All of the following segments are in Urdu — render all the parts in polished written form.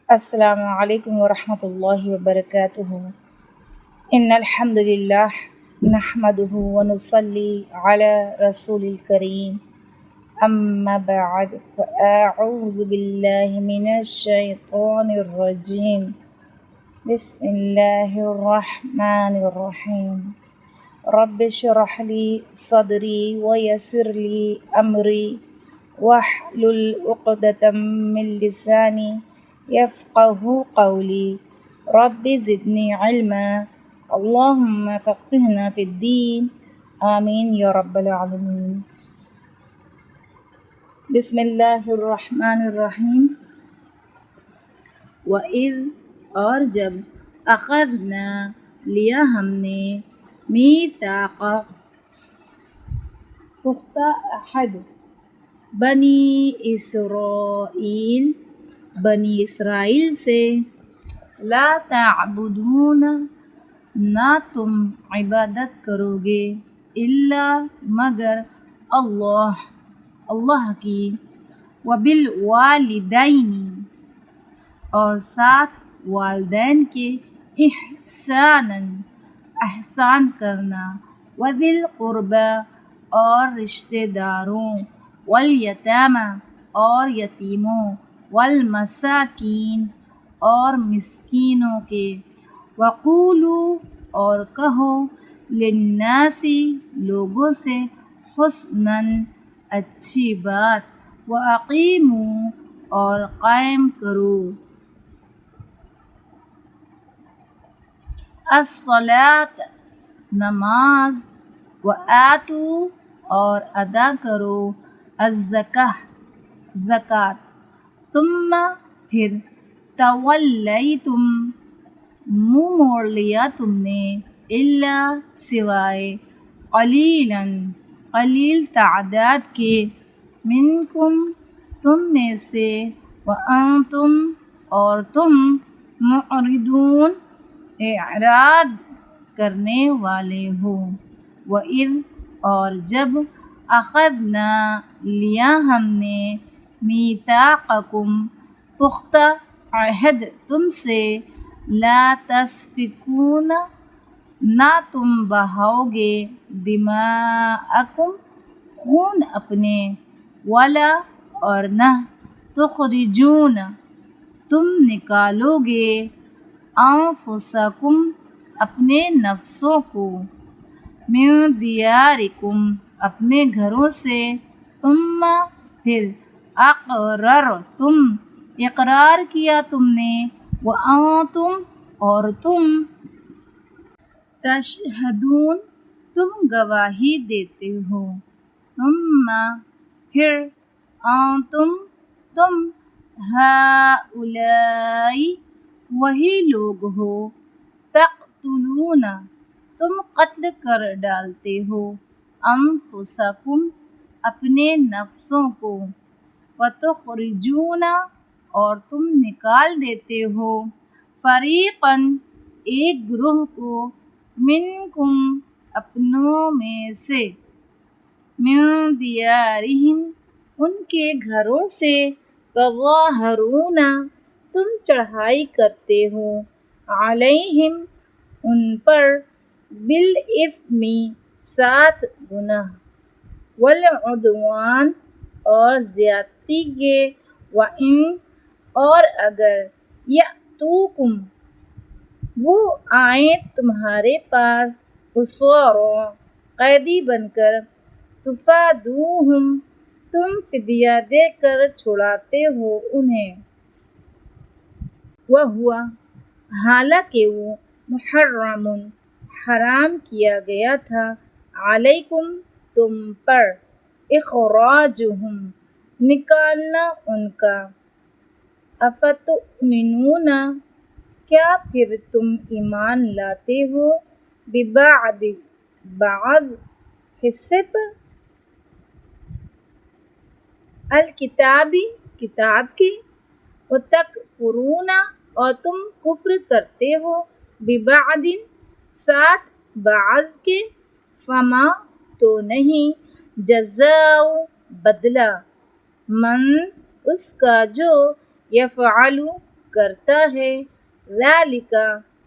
السلام علیکم ورحمۃ اللہ وبرکاتہ ان الحمد للہ نحمده ونصلی علی رسول الکریم اما بعد فاعوذ باللہ من الشیطان الرجیم بسم اللہ الرحمن الرحیم رب اشرح لی صدری ویسر لی امری واحلل عقدۃ من لسانی یفقہ قولی رب زدنی علما اللہم فقہنا فی الدین آمین یا رب العالمین۔ بسم اللہ الرحمن الرحیم۔ وَإِذْ اور جب اخذنا لیا ہم نے میثاق پختہ عہد بنی اسرائیل بنی اسرائیل سے لا تعبدون نہ تم عبادت کرو گے الا مگر اللہ کی وبالوالدین اور ساتھ والدین کے احسان کرنا وذی القربی اور رشتہ داروں والیتامى اور یتیموں والمساکین اور مسکینوں کے وقولوا اور کہو للناس لوگوں سے حسناً اچھی بات واقیموا اور قائم کرو الصلاۃ نماز وآتوا اور ادا کرو زکوٰۃ ثم پھر تولیتم منہ موڑ لیا تم نے الا سوائے قلیل تعداد کے منکم تم میں سے وانتم اور تم معرضون اعراض کرنے والے ہو وَإِذْ اور جب اخذنا لیا ہم نے میثاقکم پختہ عہد تم سے لا تسفکون نہ تم بہاؤ گے دماءکم خون اپنے ولا اور نہ تخرجون تم نکالو گے انفسکم اپنے نفسوں کو من دیارکم اپنے گھروں سے ثم پھر اقررتم اقرار کیا تم نے وانتم اور تم تشہدون تم گواہی دیتے ہو ثم پھر انتم تم ہؤلاء وہی لوگ ہو تقتلون تم قتل کر ڈالتے ہو انفسکم اپنے نفسوں کو وتخرجون اور تم نکال دیتے ہو فریقاً ایک گروہ کو منکم اپنوں میں سے من دیارہم ان کے گھروں سے تظاہرون تم چڑھائی کرتے ہو علیہم ان پر بالاثم ساتھ گناہ والعدوان اور زیادتی کے وَإِنْ اور اگر یأتوکم وہ آئیں تمہارے پاس اسوارا قیدی بن کر تفادوہم تم فدیہ دے کر چھڑاتے ہو انہیں وہوا حالانکہ وہ محرم حرام کیا گیا تھا علیکم تم پر اخراجہم نکالنا ان کا افتؤمنون کیا پھر تم ایمان لاتے ہو ببعض بعض حصے پر الکتابی کتاب کے وتکفرون اور تم کفر کرتے ہو ببعض ساتھ بعض کے فما تو نہیں جزاء بدلہ من اس کا جو یفعل کرتا ہے ذالک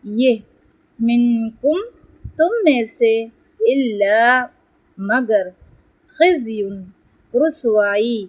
یہ منکم تم میں سے الا مگر خزی رسوائی